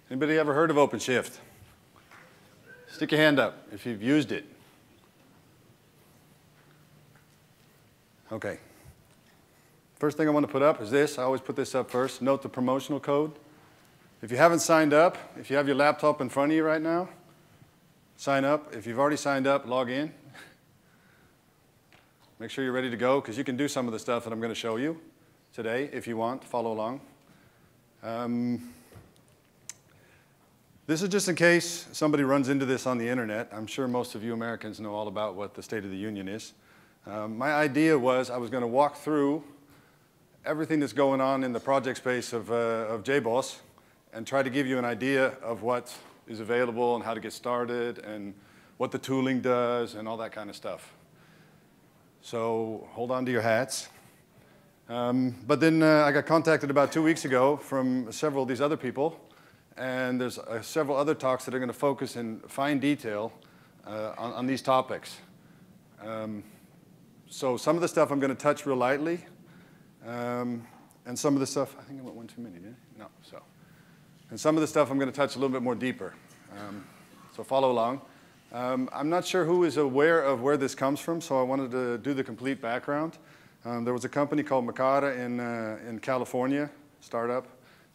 Anybody ever heard of OpenShift? Stick your hand up if you've used it. Okay. First thing I want to put up is this. I always put this up first. Note the promotional code. If you haven't signed up, if you have your laptop in front of you right now, sign up. If you've already signed up, log in. Make sure you're ready to go, because you can do some of the stuff that I'm going to show you today if you want. Follow along. This is just in case somebody runs into this on the internet. I'm sure most of you Americans know all about what the State of the Union is. My idea was I was going to walk through everything that's going on in the project space of JBoss and try to give you an idea of what is available and how to get started and what the tooling does and all that kind of stuff. So hold on to your hats. But then I got contacted about 2 weeks ago from several of these other people, and there's several other talks that are going to focus in fine detail on these topics. So some of the stuff I'm going to touch real lightly, and some of the stuff, I think I went one too many, didn't I? No, so. And some of the stuff I'm going to touch a little bit more deeper. So follow along. I'm not sure who is aware of where this comes from, so I wanted to do the complete background. There was a company called Makata in California, startup.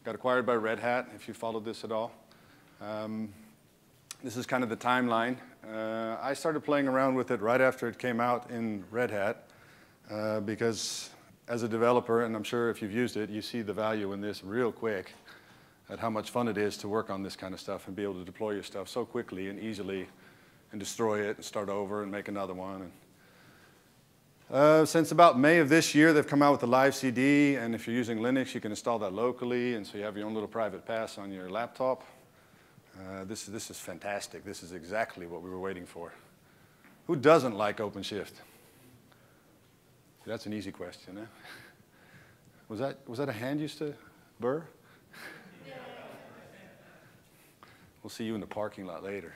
Got acquired by Red Hat, if you followed this at all. This is kind of the timeline. I started playing around with it right after it came out in Red Hat, because as a developer, and I'm sure if you've used it, you see the value in this real quick, at how much fun it is to work on this kind of stuff and be able to deploy your stuff so quickly and easily and destroy it and start over and make another one. And, since about May of this year, they've come out with a live CD, and if you're using Linux, you can install that locally, and so you have your own little private PaaS on your laptop. This is fantastic. This is exactly what we were waiting for. Who doesn't like OpenShift? That's an easy question, eh? Was that a hand used to burr? We'll see you in the parking lot later.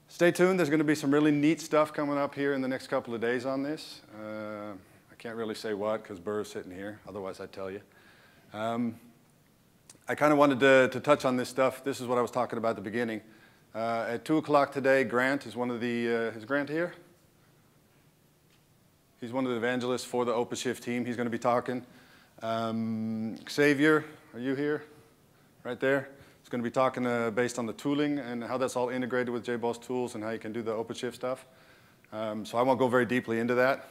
Stay tuned. There's going to be some really neat stuff coming up here in the next couple of days on this. I can't really say what, because Burr's sitting here. Otherwise, I'd tell you. I kind of wanted to touch on this stuff. This is what I was talking about at the beginning. At 2 o'clock today, Grant is one of the, is Grant here? He's one of the evangelists for the OpenShift team. He's going to be talking. Xavier, are you here? Right there. It's going to be talking based on the tooling and how that's all integrated with JBoss tools and how you can do the OpenShift stuff. So I won't go very deeply into that.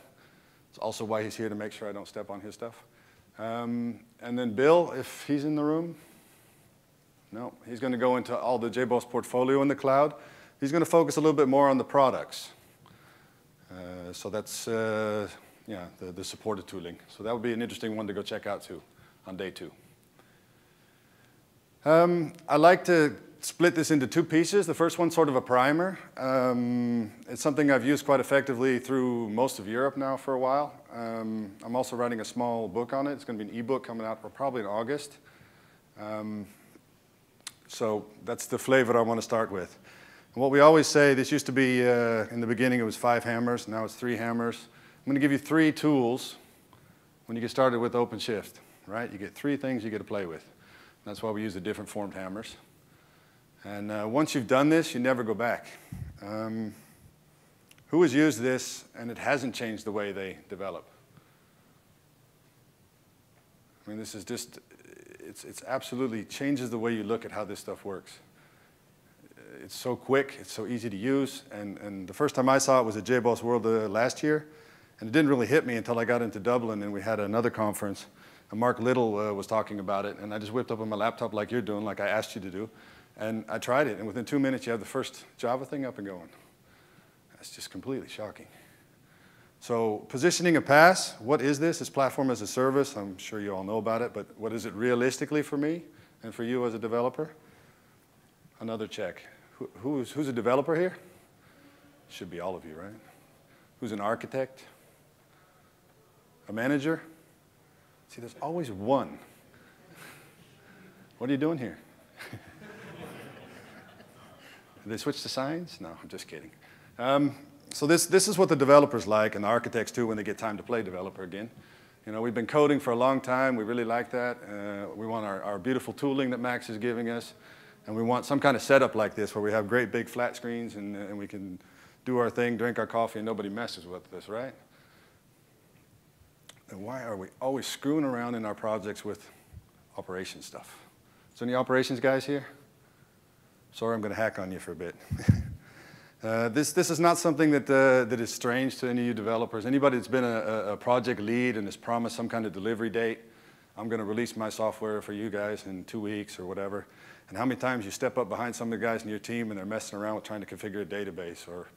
It's also why he's here, to make sure I don't step on his stuff. And then Bill, if he's in the room. No, he's going to go into all the JBoss portfolio in the cloud. He's going to focus a little bit more on the products. So that's yeah, the supported tooling. So that would be an interesting one to go check out too on day 2. I like to split this into 2 pieces. The first one's sort of a primer. It's something I've used quite effectively through most of Europe now for a while. I'm also writing a small book on it. It's going to be an ebook coming out probably in August. So that's the flavor I want to start with. And what we always say, this used to be, in the beginning it was 5 hammers, now it's 3 hammers. I'm going to give you 3 tools when you get started with OpenShift, right? You get 3 things you get to play with. That's why we use the different formed hammers. And once you've done this, you never go back. Who has used this and it hasn't changed the way they develop? I mean, this is just, it's absolutely changes the way you look at how this stuff works. It's so quick, it's so easy to use, and the first time I saw it was at JBoss World last year, and it didn't really hit me until I got into Dublin and we had another conference. And Mark Little was talking about it, and I just whipped up on my laptop like you're doing, like I asked you to do. And I tried it, and within 2 minutes, you have the first Java thing up and going. That's just completely shocking. So positioning a PaaS, what is this? It's platform as a service. I'm sure you all know about it, but what is it realistically for me and for you as a developer? Another check. Who's a developer here? Should be all of you, right? Who's an architect? A manager? See, there's always one. What are you doing here? Did they switch to signs? No, I'm just kidding. So this is what the developers like, and the architects too, when they get time to play developer again. You know, we've been coding for a long time. We really like that. We want our beautiful tooling that Max is giving us. And we want some kind of setup like this where we have great big flat screens and we can do our thing, drink our coffee, and nobody messes with us, right? And why are we always screwing around in our projects with operation stuff? So any operations guys here? Sorry, I'm going to hack on you for a bit. This is not something that is strange to any of you developers. Anybody that's been a project lead and has promised some kind of delivery date, I'm going to release my software for you guys in 2 weeks or whatever. And how many times you step up behind some of the guys in your team and they're messing around with trying to configure a database or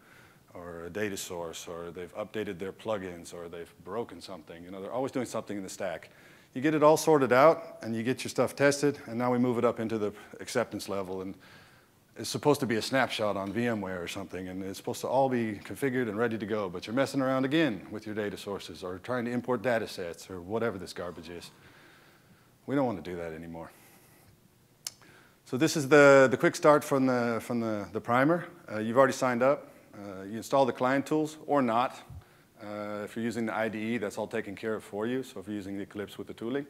a data source, or they've updated their plugins, or they've broken something. You know, they're always doing something in the stack. You get it all sorted out, and you get your stuff tested, and now we move it up into the acceptance level. And it's supposed to be a snapshot on VMware or something, and it's supposed to all be configured and ready to go, but you're messing around again with your data sources or trying to import data sets or whatever this garbage is. We don't want to do that anymore. So this is the quick start from the primer. You've already signed up. You install the client tools or not. If you're using the IDE, that's all taken care of for you. So if you're using the Eclipse with the tooling,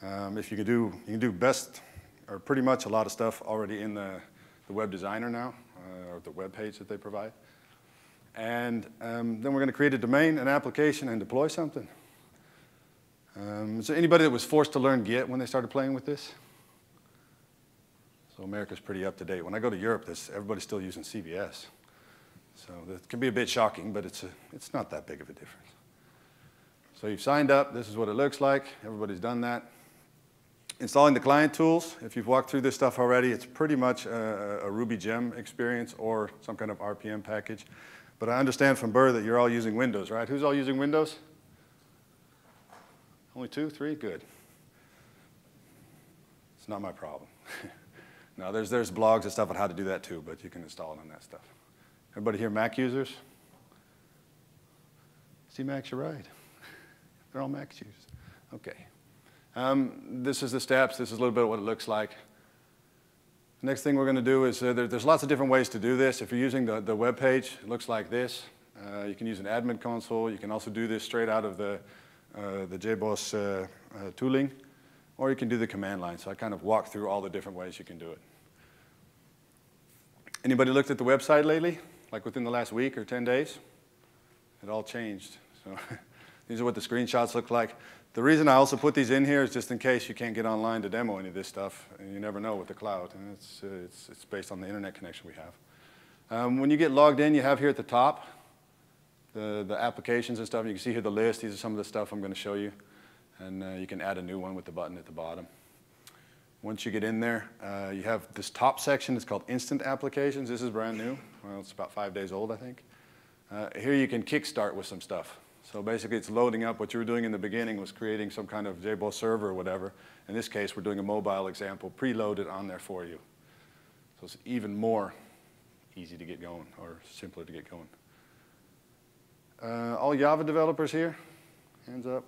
if you can do best or pretty much a lot of stuff already in the web designer now, or the web page that they provide. And then we're going to create a domain, an application, and deploy something. Is there anybody that was forced to learn Git when they started playing with this? So America's pretty up to date. When I go to Europe, everybody's still using CVS. So that can be a bit shocking, but it's not that big of a difference. So you've signed up. This is what it looks like. Everybody's done that. Installing the client tools, if you've walked through this stuff already, it's pretty much a Ruby gem experience or some kind of RPM package. But I understand from Burr that you're all using Windows, right? Who's all using Windows? Only 2, 3? Good. It's not my problem. No, there's blogs and stuff on how to do that too, but you can install it on that stuff. Everybody here Mac users? See, Max, you're right. They're all Mac users. Okay. This is the steps. This is a little bit of what it looks like. The next thing we're going to do is there's lots of different ways to do this. If you're using the web page, it looks like this. You can use an admin console. You can also do this straight out of the JBoss tooling, or you can do the command line. So I kind of walk through all the different ways you can do it. Anybody looked at the website lately, like within the last week or 10 days? It all changed. So these are what the screenshots look like. The reason I also put these in here is just in case you can't get online to demo any of this stuff, and you never know with the cloud, and it's based on the internet connection we have. When you get logged in, you have here at the top the applications and stuff. You can see here the list. These are some of the stuff I'm going to show you, and you can add a new one with the button at the bottom. Once you get in there, you have this top section. It's called Instant Applications. This is brand new. Well, it's about 5 days old, I think. Here you can kickstart with some stuff. So basically, it's loading up. What you were doing in the beginning was creating some kind of JBoss server or whatever. In this case, we're doing a mobile example preloaded on there for you. So it's even more easy to get going, or simpler to get going. All Java developers here? Hands up.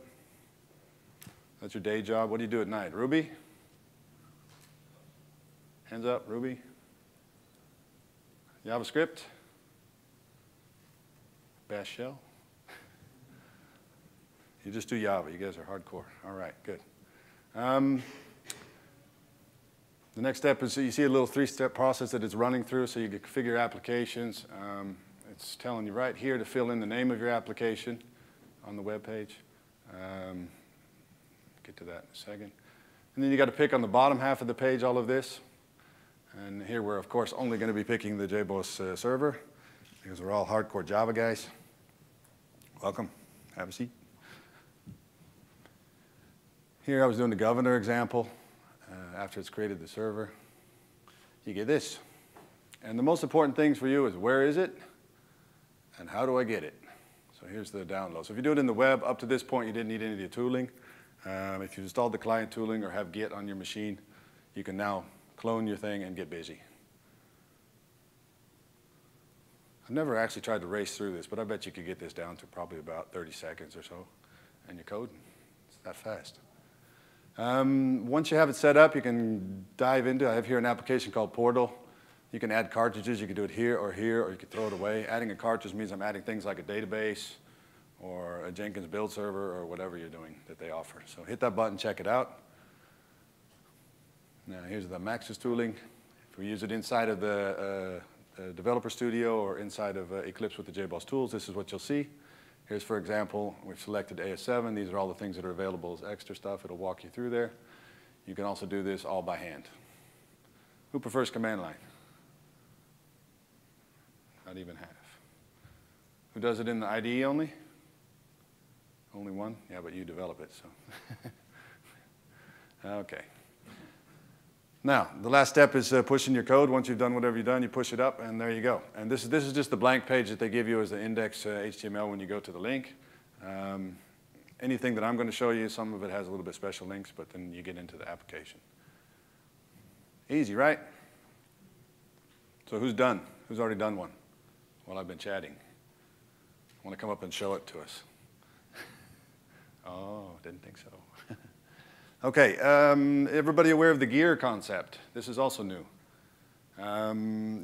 That's your day job. What do you do at night? Ruby? Hands up, Ruby. JavaScript? Bash shell? You just do Java. You guys are hardcore. All right, good. The next step is you see a little 3-step process that it's running through, so you can configure applications. It's telling you right here to fill in the name of your application on the web page. Get to that in a second. And then you got to pick on the bottom half of the page all of this. And here we're, of course, only going to be picking the JBoss server because we're all hardcore Java guys. Welcome. Have a seat. Here I was doing the governor example. After it's created the server, you get this. And the most important things for you is where is it and how do I get it? So here's the download. So if you do it in the web, up to this point you didn't need any of the tooling. If you installed the client tooling or have Git on your machine, you can now clone your thing and get busy. I've never actually tried to race through this, but I bet you could get this down to probably about 30 seconds or so, and you're coding. It's that fast. Once you have it set up, you can dive into, I have here an application called Portal. You can add cartridges. You can do it here, or you can throw it away. Adding a cartridge means I'm adding things like a database or a Jenkins build server, or whatever you're doing that they offer. So hit that button, check it out. Now here's the Maxis tooling. If we use it inside of the Developer Studio or inside of Eclipse with the JBoss tools, this is what you'll see. Here's, for example, we've selected AS7. These are all the things that are available as extra stuff. It'll walk you through there. You can also do this all by hand. Who prefers command line? Not even half. Who does it in the IDE only? Only one? Yeah, but you develop it, so. Okay. Now, the last step is pushing your code. Once you've done whatever you've done, you push it up, and there you go. And this is just the blank page that they give you as the index HTML when you go to the link. Anything that I'm going to show you, some of it has a little bit special links, but then you get into the application. Easy, right? So who's done? Who's already done one? Well, I've been chatting. I want to come up and show it to us. Oh, didn't think so. Okay, everybody aware of the gear concept? This is also new.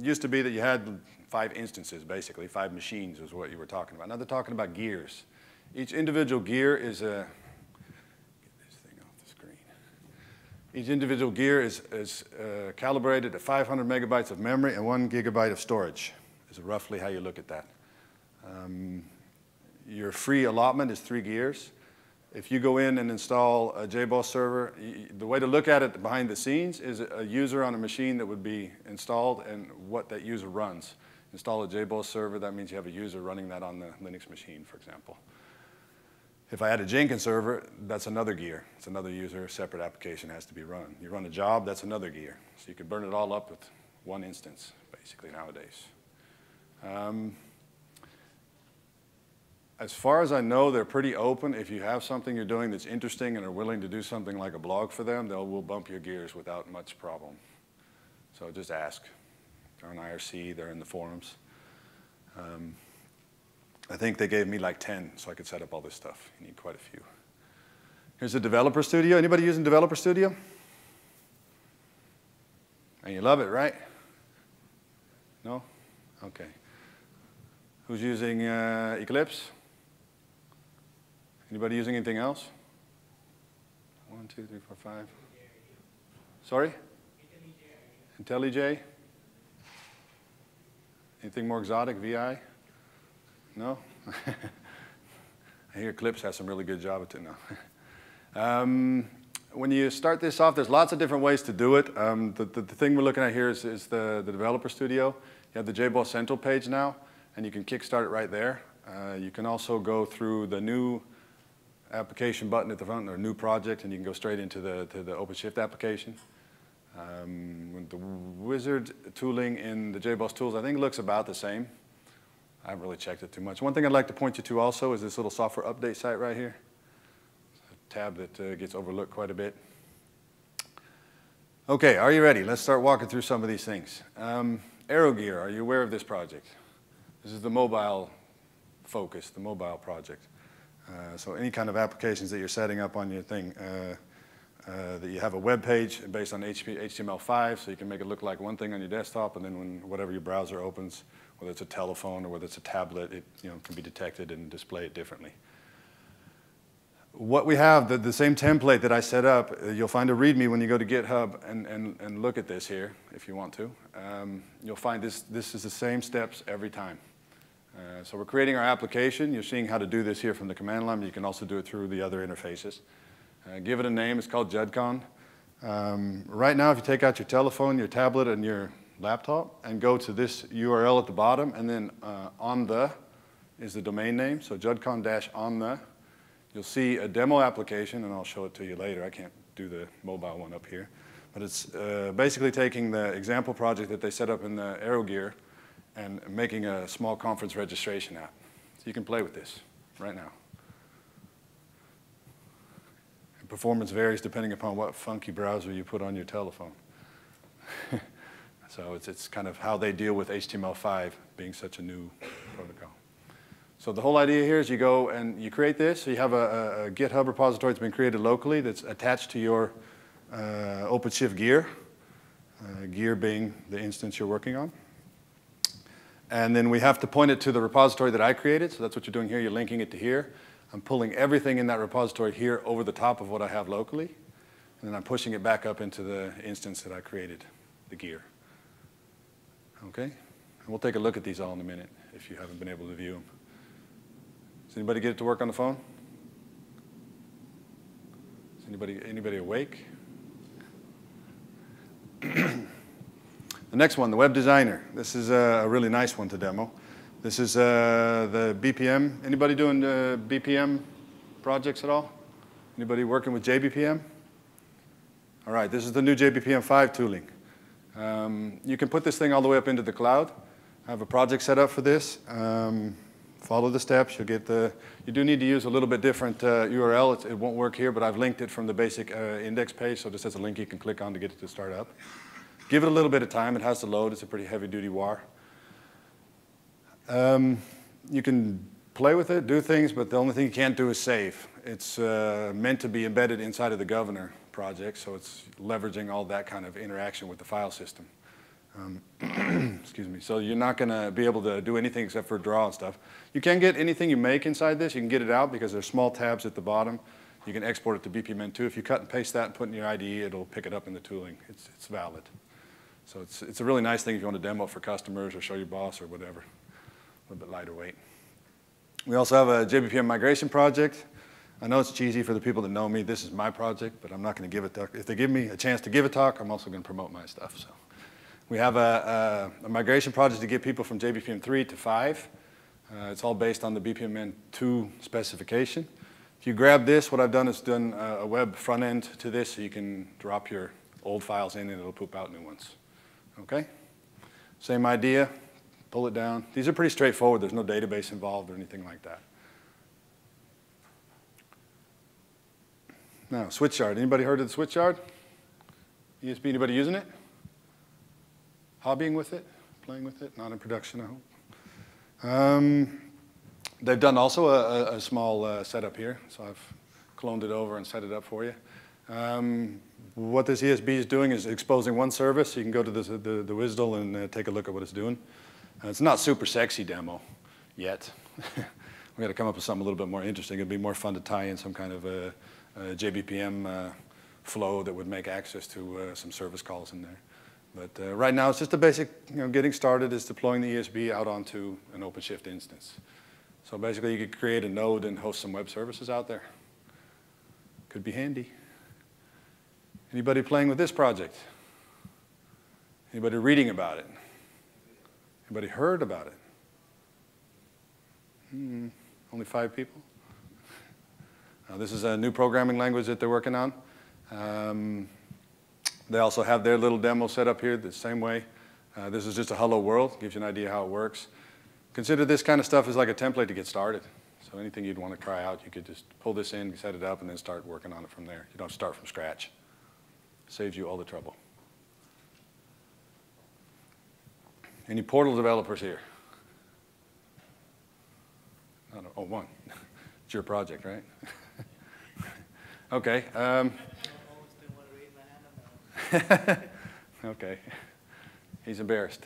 Used to be that you had 5 instances, basically. 5 machines was what you were talking about. Now they're talking about gears. Each individual gear is a... Get this thing off the screen. Each individual gear is calibrated at 500 megabytes of memory and 1 gigabyte of storage. Is roughly how you look at that. Your free allotment is 3 gears. If you go in and install a JBoss server, the way to look at it behind the scenes is a user on a machine that would be installed and what that user runs. Install a JBoss server, that means you have a user running that on the Linux machine, for example. If I add a Jenkins server, that's another gear. It's another user, separate application has to be run. You run a job, that's another gear. So you could burn it all up with 1 instance, basically, nowadays. As far as I know, they're pretty open. If you have something you're doing that's interesting and are willing to do something like a blog for them, will bump your gears without much problem. So just ask. They're on IRC, they're in the forums. I think they gave me like 10, so I could set up all this stuff. You need quite a few. Here's the Developer Studio. Anybody using Developer Studio? And you love it, right? No? Okay. Who's using Eclipse? Anybody using anything else? 1, 2, 3, 4, 5. Sorry? IntelliJ. Anything more exotic? VI? No? I hear Eclipse has some really good Java too now. When you start this off, there's lots of different ways to do it. The thing we're looking at here is the Developer Studio. You have the JBoss Central page now, and you can kickstart it right there. You can also go through the new application button at the front, or new project, and you can go straight into the OpenShift application. The wizard tooling in the JBoss tools, I think, looks about the same. I haven't really checked it too much. One thing I'd like to point you to also is this little software update site right here. It's a tab that gets overlooked quite a bit. Okay, are you ready? Let's start walking through some of these things. Aerogear, are you aware of this project? This is the mobile focus, the mobile project. So any kind of applications that you're setting up on your thing, that you have a web page based on HTML5, so you can make it look like one thing on your desktop, and then when whatever your browser opens, whether it's a telephone or whether it's a tablet, it can be detected and display it differently. What we have, the same template that I set up, you'll find a README when you go to GitHub and look at this here, if you want to. You'll find this is the same steps every time. So we're creating our application. You're seeing how to do this here from the command line, but you can also do it through the other interfaces. Give it a name. It's called JUDCon. Right now, if you take out your telephone, your tablet, and your laptop and go to this URL at the bottom, and then on the is the domain name, so JUDCon-on the. You'll see a demo application, and I'll show it to you later. I can't do the mobile one up here. But it's basically taking the example project that they set up in the Aerogear and making a small conference registration app. So you can play with this right now. And performance varies depending upon what funky browser you put on your telephone. So it's kind of how they deal with HTML5 being such a new protocol. So the whole idea here is you go and you create this. So you have a GitHub repository that's been created locally that's attached to your OpenShift gear, gear being the instance you're working on. And then we have to point it to the repository that I created. So that's what you're doing here. You're linking it to here. I'm pulling everything in that repository here over the top of what I have locally. And then I'm pushing it back up into the instance that I created, the gear. Okay? And we'll take a look at these all in a minute if you haven't been able to view them. Does anybody get it to work on the phone? Is anybody awake? The next one, the web designer. This is a really nice one to demo. This is the BPM. Anybody doing BPM projects at all? Anybody working with jBPM? All right, this is the new jBPM 5 tooling. You can put this thing all the way up into the cloud. I have a project set up for this. Follow the steps. You'll get the. You do need to use a little bit different URL. It won't work here, but I've linked it from the basic index page, so this has a link you can click on to get it to start up. Give it a little bit of time. It has to load. It's a pretty heavy-duty WAR. You can play with it, do things, but the only thing you can't do is save. It's meant to be embedded inside of the governor project, so it's leveraging all that kind of interaction with the file system. Excuse me. So you're not going to be able to do anything except for draw and stuff. You can get anything you make inside this. You can get it out because there's small tabs at the bottom. You can export it to BPMN2. If you cut and paste that and put it in your IDE, it'll pick it up in the tooling. It's valid. So it's a really nice thing if you want to demo it for customers or show your boss or whatever. A little bit lighter weight. We also have a jBPM migration project. I know it's cheesy for the people that know me. This is my project, but I'm not going to give a talk. If they give me a chance to give a talk, I'm also going to promote my stuff. So we have a migration project to get people from jBPM 3 to 5. It's all based on the BPMN 2 specification. If you grab this, what I've done is done a web front end to this, so you can drop your old files in and it'll poop out new ones. Okay? Same idea. Pull it down. These are pretty straightforward. There's no database involved or anything like that. Now, switchyard. Anybody heard of the switchyard? ESP, anybody using it? Hobbying with it? Playing with it? Not in production, I hope. They've done also a small setup here, so I've cloned it over and set it up for you. What this ESB is doing is exposing one service. So you can go to the WSDL and take a look at what it's doing. It's not super sexy demo yet. We got to come up with something a little bit more interesting. It'd be more fun to tie in some kind of a jBPM flow that would make access to some service calls in there. But right now, it's just a basic, getting started is deploying the ESB out onto an OpenShift instance. So basically, you could create a node and host some web services out there. Could be handy. Anybody playing with this project? Anybody reading about it? Anybody heard about it? Only 5 people? This is a new programming language that they're working on. They also have their little demo set up here the same way. This is just a hello world, gives you an idea how it works. Consider this kind of stuff as like a template to get started. So anything you'd want to try out, you could just pull this in, set it up, and then start working on it from there. You don't start from scratch. Saves you all the trouble. Any portal developers here? Oh, one. It's your project, right? Okay. Okay. He's embarrassed.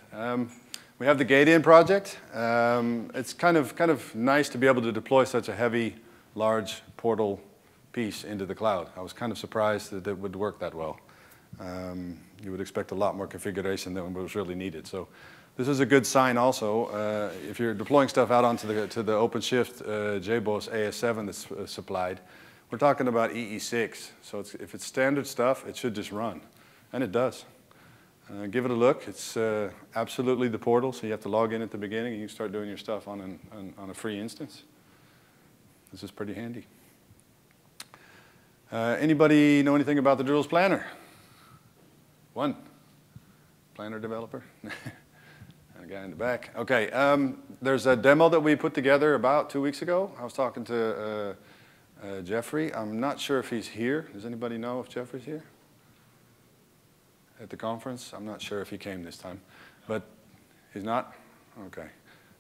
We have the gate-in project. It's kind of nice to be able to deploy such a heavy, large portal piece into the cloud. I was kind of surprised that it would work that well. You would expect a lot more configuration than was really needed. So this is a good sign also. If you're deploying stuff out onto the OpenShift JBoss AS7 that's supplied, we're talking about EE6. So if it's standard stuff, it should just run. And it does. Give it a look. It's absolutely the portal, so you have to log in at the beginning and you start doing your stuff on a free instance. This is pretty handy. Anybody know anything about the Drools Planner? One. Planner developer. And a guy in the back. Okay, there's a demo that we put together about 2 weeks ago. I was talking to Jeffrey. I'm not sure if he's here. Does anybody know if Jeffrey's here? At the conference? I'm not sure if he came this time. But he's not? Okay.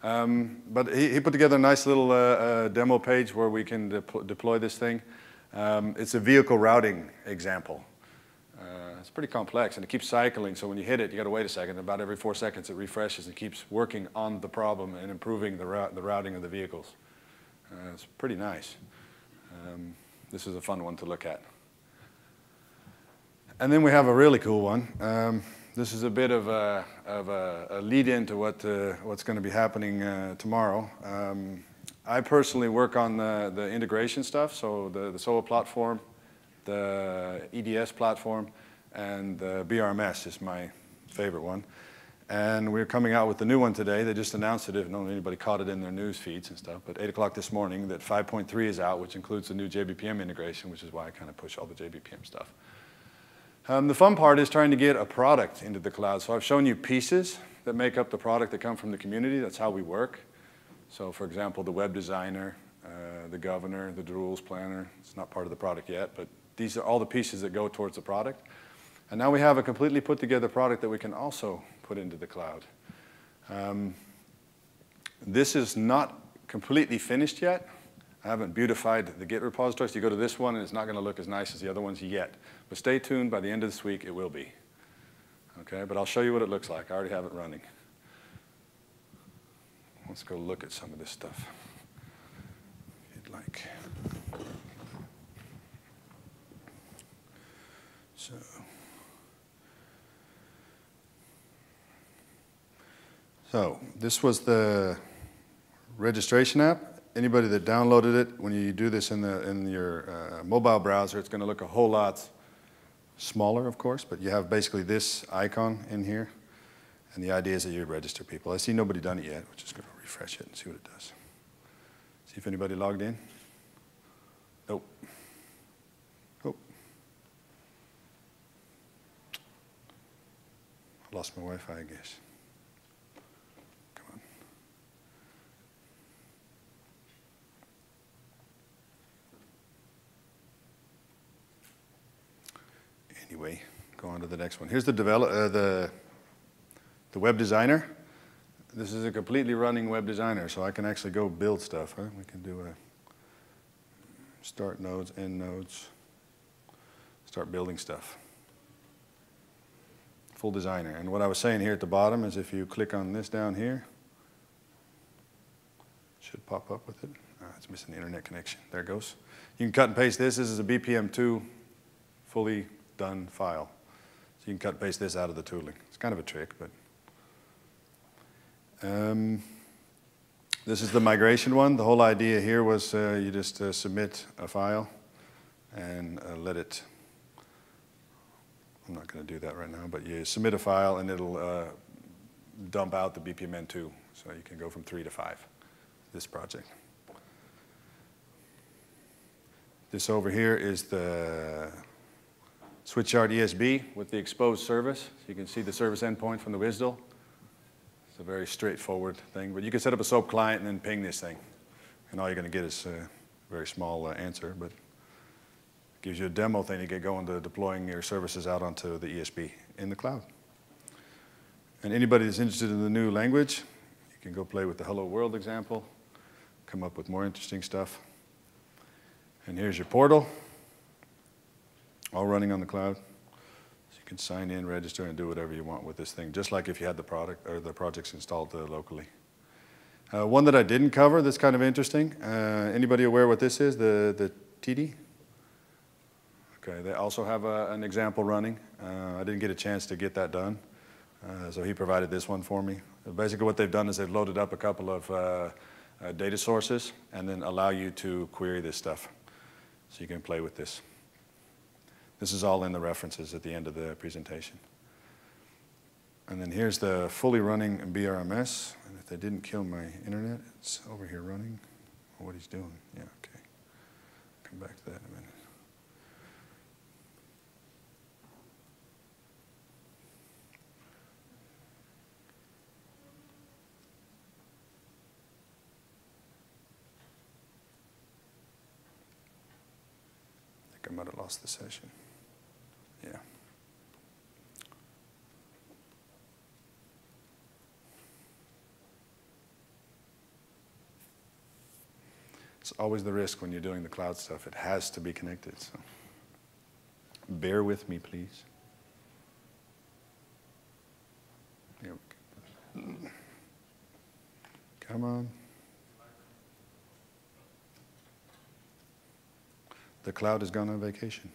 But he put together a nice little demo page where we can deploy this thing. It's a vehicle routing example. It's pretty complex, and it keeps cycling, so when you hit it, you got to wait a second. About every 4 seconds, it refreshes and keeps working on the problem and improving the routing of the vehicles. It's pretty nice. This is a fun one to look at. And then we have a really cool one. This is a bit of a lead-in to what's going to be happening tomorrow. I personally work on the integration stuff, so the SOA platform, the EDS platform, and the BRMS is my favorite one. And we're coming out with the new one today. They just announced it. I don't know if anybody caught it in their news feeds and stuff, but 8 o'clock this morning that 5.3 is out, which includes the new JBPM integration, which is why I kind of push all the JBPM stuff. The fun part is trying to get a product into the cloud. So I've shown you pieces that make up the product that come from the community. That's how we work. So for example, the web designer, the governor, the rules planner. It's not part of the product yet, but these are all the pieces that go towards the product. And now we have a completely put together product that we can also put into the cloud. This is not completely finished yet. I haven't beautified the Git repository, so you go to this one and it's not going to look as nice as the other ones yet. But stay tuned, by the end of this week it will be. Okay, but I'll show you what it looks like. I already have it running. Let's go look at some of this stuff, if you'd like. So this was the registration app. Anybody that downloaded it, when you do this in your mobile browser, it's going to look a whole lot smaller, of course, but you have basically this icon in here, and the idea is that you register people. I see nobody done it yet. We're just going to refresh it and see what it does. See if anybody logged in. Nope. Oh. I lost my Wi-Fi, I guess. Come on. Anyway, go on to the next one. Here's the web designer. This is a completely running web designer, so I can actually go build stuff. Huh? We can do a start nodes, end nodes, start building stuff. Full designer. And what I was saying here at the bottom is if you click on this down here, it should pop up with it. It's missing the internet connection. There it goes. You can cut and paste this. This is a BPM2 fully done file. So you can cut and paste this out of the tooling. It's kind of a trick, but this is the migration one. The whole idea here was you just submit a file and let it, I'm not going to do that right now, but you submit a file and it'll dump out the BPMN2. So you can go from 3 to 5, this project. This over here is the switchyard ESB with the exposed service. So you can see the service endpoint from the WSDL. It's a very straightforward thing, but you can set up a SOAP client and then ping this thing. And all you're going to get is a very small answer, but it gives you a demo thing to get going to deploying your services out onto the ESB in the cloud. And anybody that's interested in the new language, you can go play with the Hello World example, come up with more interesting stuff. And here's your portal, all running on the cloud. You can sign in, register, and do whatever you want with this thing, just like if you had the product or the projects installed locally. One that I didn't cover that's kind of interesting. Anybody aware what this is? The TD? Okay, they also have an example running. I didn't get a chance to get that done, so he provided this one for me. Basically, what they've done is they've loaded up a couple of data sources and then allow you to query this stuff, so you can play with this. This is all in the references at the end of the presentation. And then here's the fully running BRMS. And if they didn't kill my internet, it's over here running. Oh, what he's doing. Yeah, okay. Come back to that in a minute. I think I might have lost the session. Yeah. It's always the risk when you're doing the cloud stuff. It has to be connected. So. Bear with me, please. Here we go. Come on. The cloud has gone on vacation.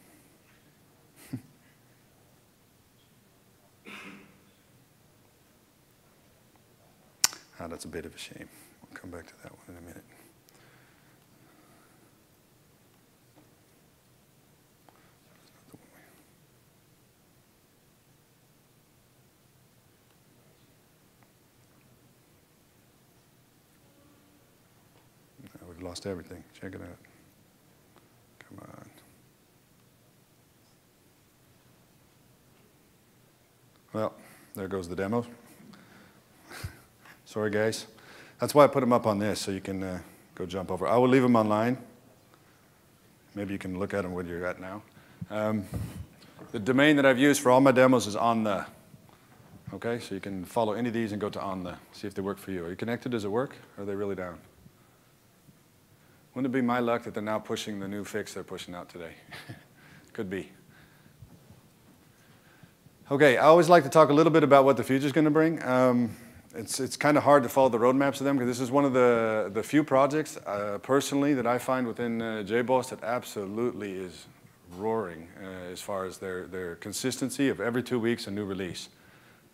Ah, that's a bit of a shame. We'll come back to that one in a minute. We've lost everything. Check it out. Come on. Well, there goes the demo. Sorry, guys. That's why I put them up on this, so you can go jump over. I will leave them online. Maybe you can look at them where you're at now. The domain that I've used for all my demos is on the. Okay, so you can follow any of these and go to on the. See if they work for you. Are you connected? Does it work? Or are they really down? Wouldn't it be my luck that they're now pushing the new fix they're pushing out today? Could be. Okay, I always like to talk a little bit about what the future's going to bring. It's kind of hard to follow the roadmaps of them because this is one of the few projects personally that I find within JBoss that absolutely is roaring as far as their consistency of every 2 weeks a new release.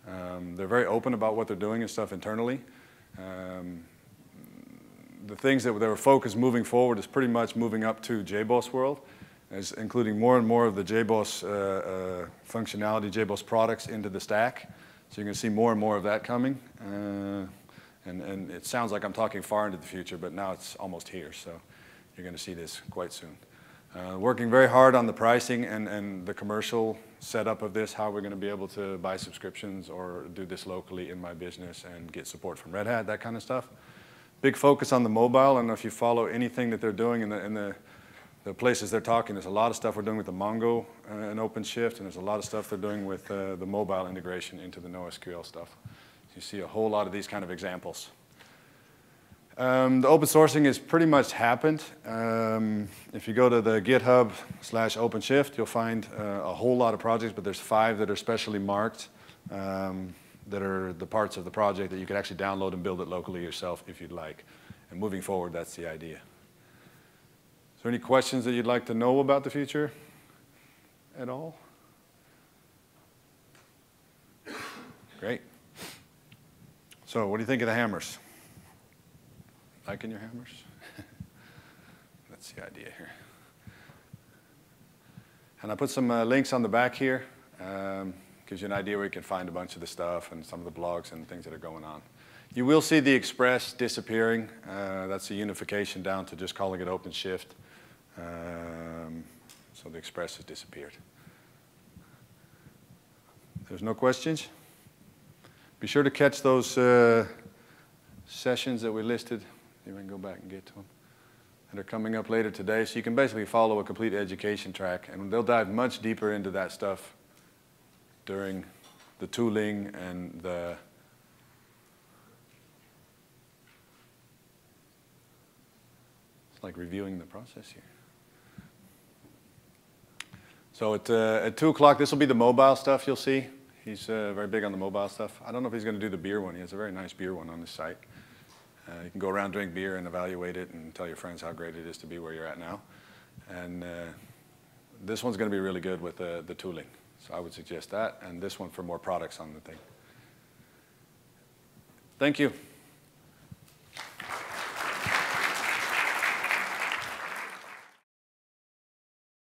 They're very open about what they're doing and stuff internally. The things that their focus moving forward is pretty much moving up to JBoss world, as including more and more of the JBoss functionality, JBoss products into the stack. So you're going to see more and more of that coming. And it sounds like I'm talking far into the future, but now it's almost here. So you're going to see this quite soon. Working very hard on the pricing and the commercial setup of this, how we're going to be able to buy subscriptions or do this locally in my business and get support from Red Hat, that kind of stuff. Big focus on the mobile. I don't know if you follow anything that they're doing in the places they're talking. There's a lot of stuff we're doing with the Mongo and OpenShift, and there's a lot of stuff they're doing with the mobile integration into the NoSQL stuff. You see a whole lot of these kind of examples. The open sourcing has pretty much happened. If you go to the GitHub/OpenShift, you'll find a whole lot of projects, but there's 5 that are specially marked that are the parts of the project that you can actually download and build it locally yourself if you'd like. And moving forward, that's the idea. Is there any questions that you'd like to know about the future at all? Great. So what do you think of the hammers? Liking your hammers? That's the idea here. And I put some links on the back here. Gives you an idea where you can find a bunch of the stuff and some of the blogs and things that are going on. You will see the Express disappearing. That's the unification down to just calling it OpenShift. So the Express has disappeared. There's no questions? Be sure to catch those sessions that we listed. You can go back and get to them. That are coming up later today. So you can basically follow a complete education track. And they'll dive much deeper into that stuff during the tooling and the it's like reviewing the process here. So at 2 o'clock, this will be the mobile stuff you'll see. He's very big on the mobile stuff. I don't know if he's going to do the beer one. He has a very nice beer one on his site. You can go around, drink beer, and evaluate it and tell your friends how great it is to be where you're at now. And this one's going to be really good with the tooling. So I would suggest that, and this one for more products on the thing. Thank you.